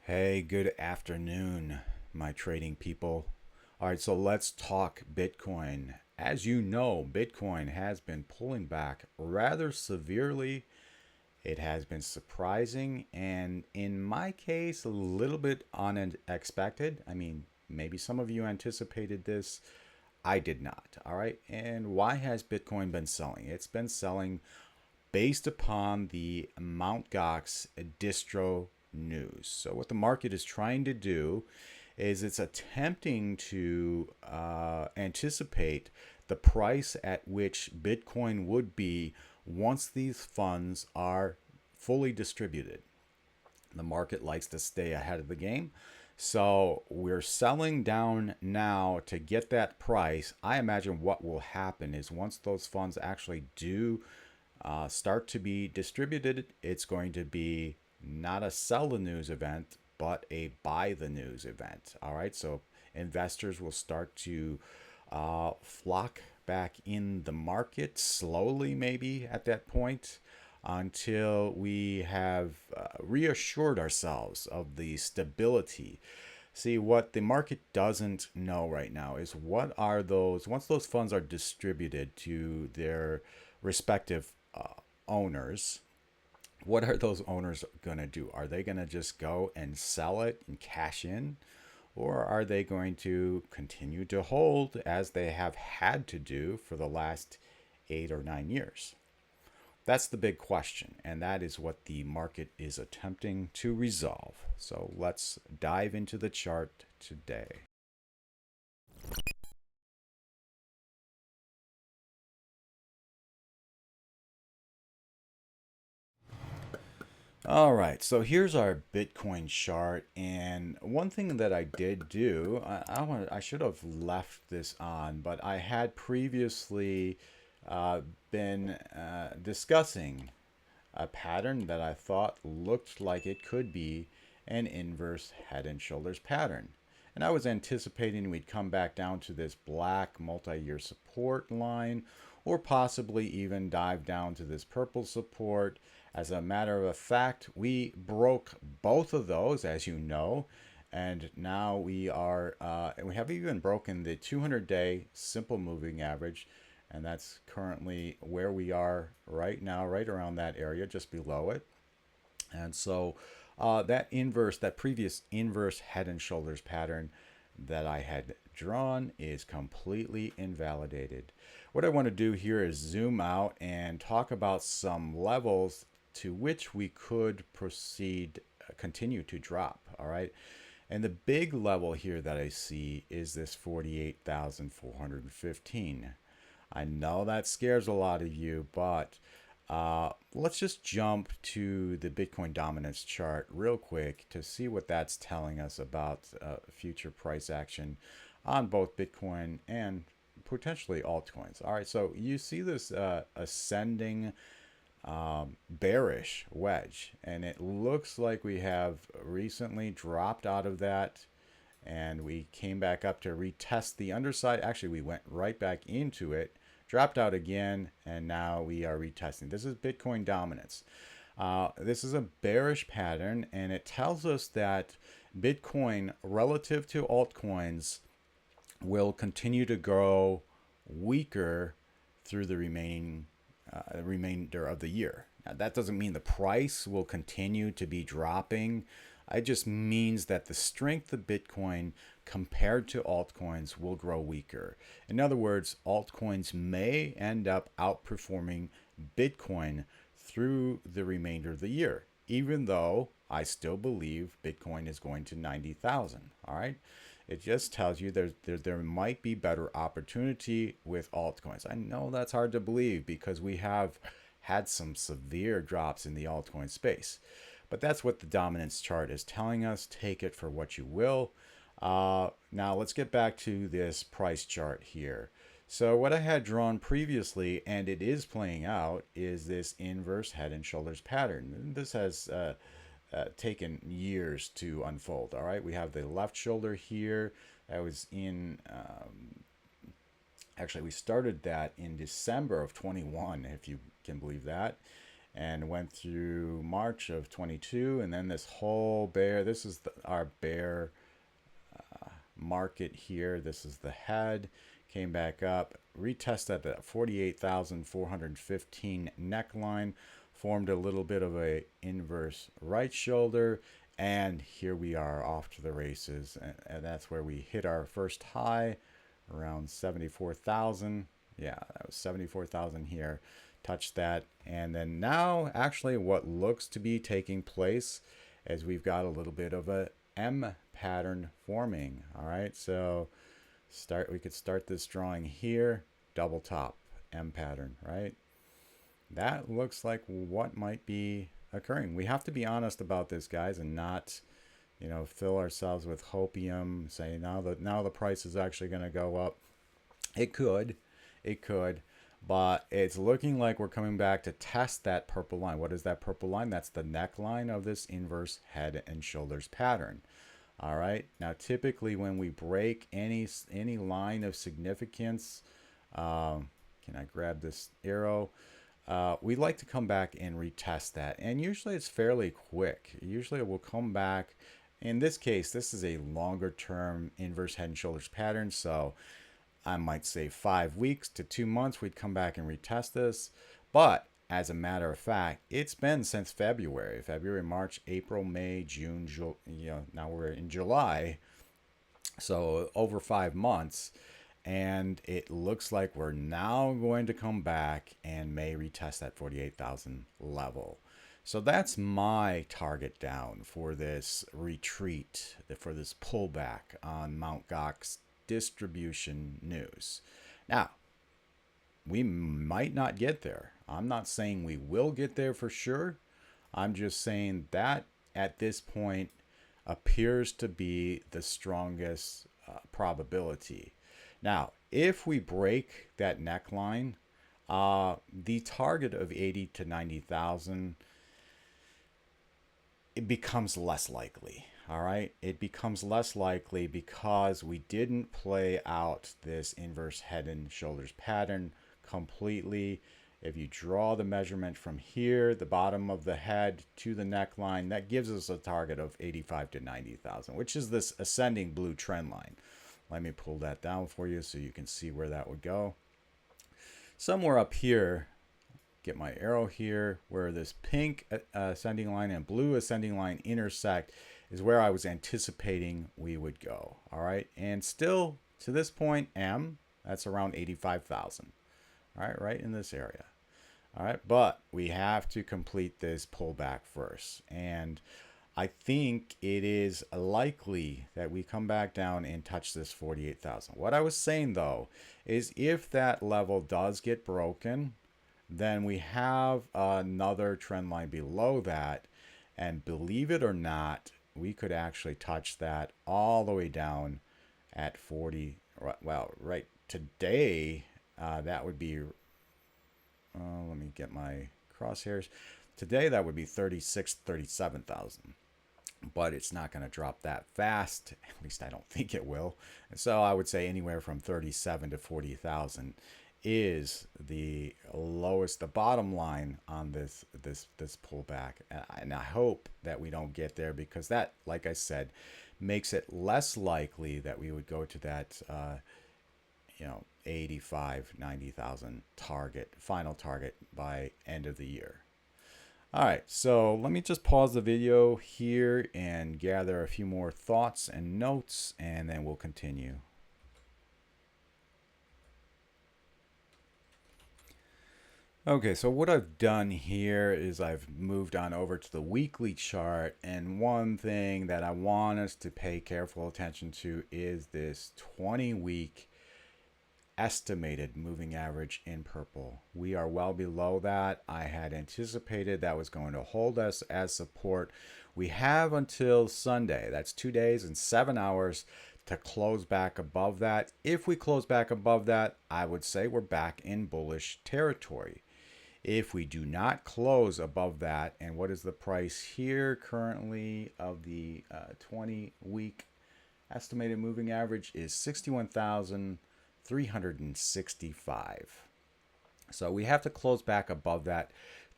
Hey, good afternoon, my trading people. All right, so let's talk Bitcoin. As you know, Bitcoin has been pulling back rather severely. It has been surprising, and in my case, a little bit unexpected. I mean, maybe some of you anticipated this. I did not. All right, and why has Bitcoin been selling? It's been selling based upon the Mt. Gox distro news. So, what the market is trying to do is it's attempting to anticipate the price at which Bitcoin would be once these funds are fully distributed. The market likes to stay ahead of the game. So we're selling down now to get that price. I imagine what will happen is once those funds actually do start to be distributed, it's going to be not a sell the news event, but a buy the news event. All right, so investors will start to flock back in the market slowly, maybe at that point, until we have reassured ourselves of the stability. See, what the market doesn't know right now is what are those, once those funds are distributed to their respective owners, what are those owners going to do? Are they going to just go and sell it and cash in? Or are they going to continue to hold as they have had to do for the last 8 or 9 years? That's the big question, and that is what the market is attempting to resolve. So let's dive into the chart today. All right, so here's our Bitcoin chart, and one thing that I did do, I should have left this on, but I had previously been discussing a pattern that I thought looked like it could be an inverse head and shoulders pattern. And I was anticipating we'd come back down to this black multi-year support line, or possibly even dive down to this purple support. As a matter of fact, we broke both of those, as you know, and now we have even broken the 200-day simple moving average, and that's currently where we are right now, right around that area, just below it. And so that previous inverse head and shoulders pattern that I had drawn is completely invalidated. What I want to do here is zoom out and talk about some levels to which we could proceed, continue to drop. All right. And the big level here that I see is this 48,415. I know that scares a lot of you, but let's just jump to the Bitcoin dominance chart real quick to see what that's telling us about future price action on both Bitcoin and potentially altcoins. All right, so you see this ascending bearish wedge, and it looks like we have recently dropped out of that, and we came back up to retest the underside. Actually, we went right back into it, dropped out again, and now we are retesting. This is Bitcoin dominance. This is a bearish pattern, and it tells us that Bitcoin relative to altcoins will continue to grow weaker through the remainder of the year. Now, that doesn't mean the price will continue to be dropping. It just means that the strength of Bitcoin compared to altcoins will grow weaker. In other words, altcoins may end up outperforming Bitcoin through the remainder of the year, even though I still believe Bitcoin is going to 90,000. All right. It just tells you there might be better opportunity with altcoins. I know that's hard to believe because we have had some severe drops in the altcoin space. But that's what the dominance chart is telling us. Take it for what you will. Now let's get back to this price chart here. So what I had drawn previously, and it is playing out, is this inverse head and shoulders pattern. This has taken years to unfold. All right, we have the left shoulder here. That was in, actually, we started that in December of 21, if you can believe that. and went through March of 22, and then this whole bear, this is our bear market here. This is the head, came back up, retested that 48,415 neckline, formed a little bit of a inverse right shoulder, and here we are off to the races. And that's where we hit our first high around 74,000. Yeah, that was 74,000 here. Touched that, and then now actually what looks to be taking place is we've got a little bit of a M pattern forming. All right, so we could start this drawing here, double top M pattern, right? That looks like what might be occurring. We have to be honest about this, guys, and not, you know, fill ourselves with hopium, say now the price is actually going to go up. It could, but it's looking like we're coming back to test that purple line. What is that purple line? That's the neckline of this inverse head and shoulders pattern. All right, now typically when we break any line of significance, can I grab this arrow? We like to come back and retest that, and usually it's fairly quick. Usually it will come back. In this case, this is a longer term inverse head and shoulders pattern, so I might say 5 weeks to 2 months we'd come back and retest this. But as a matter of fact, it's been since February, March, April, May, June, you know, now we're in July, so over 5 months. And it looks like we're now going to come back and may retest that 48,000 level. So that's my target down for this retreat, for this pullback on Mt. Gox distribution news. Now, we might not get there. I'm not saying we will get there for sure. I'm just saying that at this point appears to be the strongest probability. Now, if we break that neckline, the target of 80 to 90,000, it becomes less likely. All right, it becomes less likely because we didn't play out this inverse head and shoulders pattern completely. If you draw the measurement from here, the bottom of the head to the neckline, that gives us a target of 85 to 90,000, which is this ascending blue trend line. Let me pull that down for you so you can see where that would go. Somewhere up here, get my arrow here, where this pink ascending line and blue ascending line intersect is where I was anticipating we would go. All right, and still to this point, M, that's around 85,000. All right, right in this area. All right, but we have to complete this pullback first. And I think it is likely that we come back down and touch this 48,000. What I was saying though is if that level does get broken, then we have another trend line below that, and believe it or not, we could actually touch that all the way down at 40. Well, right today, that would be, let me get my crosshairs. Today, that would be 37,000. But it's not going to drop that fast. At least I don't think it will. And so I would say anywhere from 37 to 40,000 is the lowest, the bottom line on this pullback. And I hope that we don't get there, because that, like I said, makes it less likely that we would go to that 85, 90,000 target, final target by end of the year. All right, so let me just pause the video here and gather a few more thoughts and notes, and then we'll continue. Okay, so what I've done here is I've moved on over to the weekly chart, and one thing that I want us to pay careful attention to is this 20-week estimated moving average in purple. We are well below that. I had anticipated that was going to hold us as support. We have until Sunday, that's 2 days and 7 hours, to close back above that. If we close back above that, I would say we're back in bullish territory. If we do not close above that, and what is the price here currently of the 20-week estimated moving average is 61,365. So we have to close back above that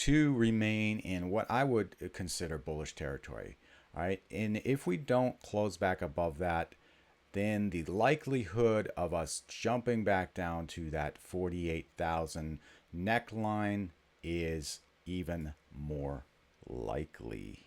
to remain in what I would consider bullish territory. All right, and if we don't close back above that, then the likelihood of us jumping back down to that 48,000 neckline is even more likely.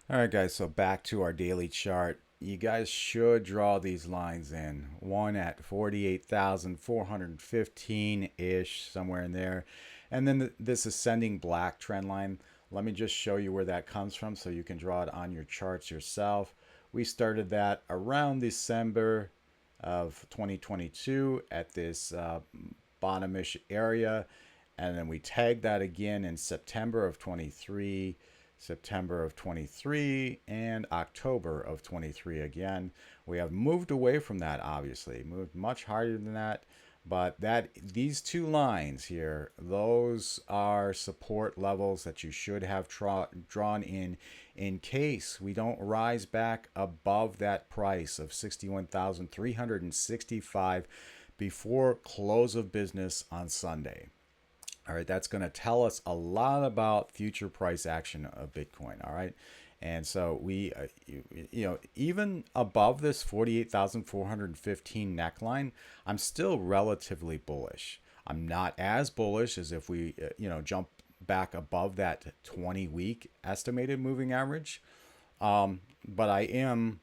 All right, guys, so back to our daily chart. You guys should draw these lines in. One at 48,415-ish, somewhere in there. And then this ascending black trend line. Let me just show you where that comes from so you can draw it on your charts yourself. We started that around December of 2022 at this bottomish area. And then we tagged that again in September of 23. September of 23 and October of 23 again. We have moved away from that, obviously, moved much harder than that, but these two lines here, those are support levels that you should have drawn in case we don't rise back above that price of 61,365 before close of business on Sunday. All right, that's going to tell us a lot about future price action of Bitcoin. All right, and so we, even above this 48,415 neckline, I'm still relatively bullish. I'm not as bullish as if we, jump back above that 20-week estimated moving average, but I am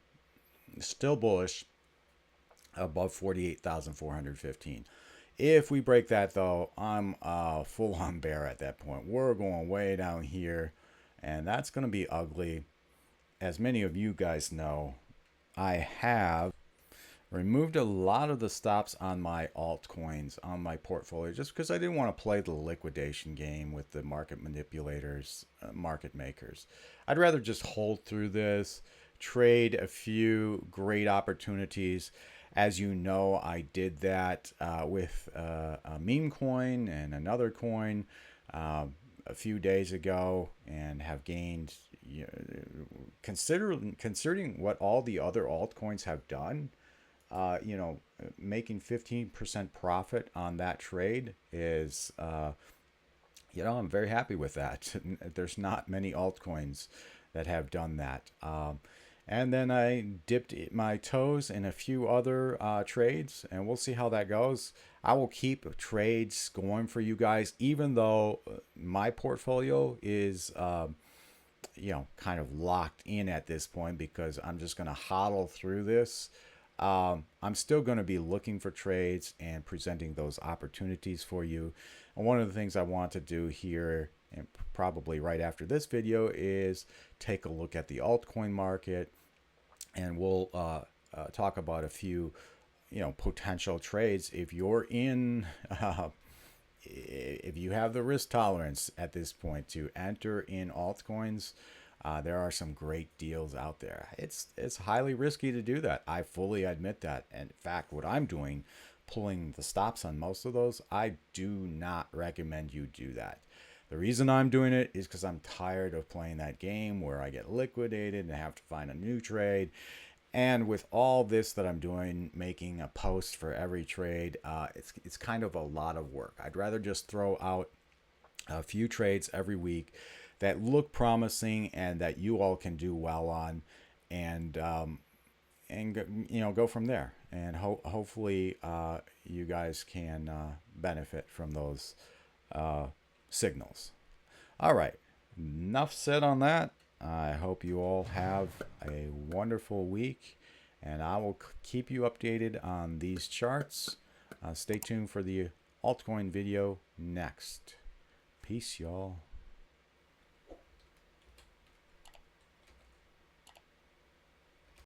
still bullish above 48,415. If we break that, though, I'm full on bear at that point. We're going way down here, and that's going to be ugly. As many of you guys know, I have removed a lot of the stops on my altcoins, on my portfolio, just because I didn't want to play the liquidation game with the market manipulators, market makers. I'd rather just hold through this, trade a few great opportunities. As you know, I did that with a meme coin and another coin a few days ago, and have gained, considering what all the other altcoins have done, making 15% profit on that trade is, I'm very happy with that. There's not many altcoins that have done that. And then I dipped my toes in a few other trades, and we'll see how that goes. I will keep trades going for you guys, even though my portfolio is, kind of locked in at this point, because I'm just going to hodl through this. I'm still going to be looking for trades and presenting those opportunities for you. And one of the things I want to do here, and probably right after this video, is take a look at the altcoin market, and we'll talk about a few potential trades. If you're in if you have the risk tolerance at this point to enter in altcoins, there are some great deals out there. It's highly risky to do that. I fully admit that. And in fact, what I'm doing, pulling the stops on most of those, I do not recommend you do that. The reason I'm doing it is because I'm tired of playing that game where I get liquidated and have to find a new trade. And with all this that I'm doing, making a post for every trade, it's kind of a lot of work. I'd rather just throw out a few trades every week that look promising and that you all can do well on, and go from there. And hopefully you guys can benefit from those signals. All right, enough said on that. I hope you all have a wonderful week, and I will keep you updated on these charts. Stay tuned for the altcoin video next. Peace, y'all.